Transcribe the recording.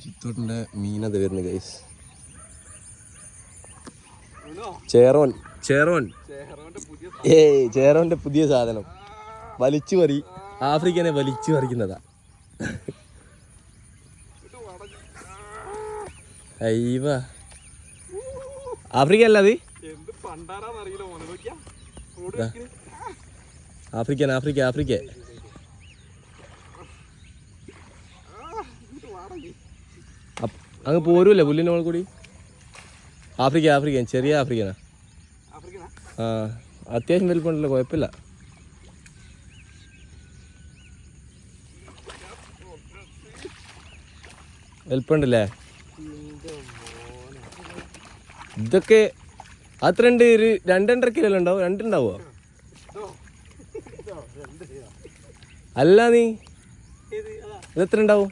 ചിത്തോട്ടിൻ്റെ മീനത് വരുന്നു ഗൈസ്. ചേറോൻ ചേറോൻ ചേറോൻ്റെ പുതിയ സാധനം വലിച്ചു പറി. ആഫ്രിക്കനെ വലിച്ചു പറിക്കുന്നതാ. അയ്യവ ആഫ്രിക്ക അല്ല അത്. African Africa Africa. അങ്ങ് പോരൂല്ലേ പുല്ലിൻ്റെ മുകളിൽ കൂടി. ആഫ്രിക്ക ആഫ്രിക്കൻ ചെറിയ ആഫ്രിക്കനാ. ആ അത്യാവശ്യം വലിപ്പമുണ്ടല്ലോ, കുഴപ്പമില്ല. വലിപ്പമുണ്ടല്ലേ ഇതൊക്കെ. അത്ര ഉണ്ട്, ഒരു 2.5 കിലോ ഉണ്ടാവും. 2 ഉണ്ടാവോ? അല്ല നീ ഇതെത്ര ഉണ്ടാവും?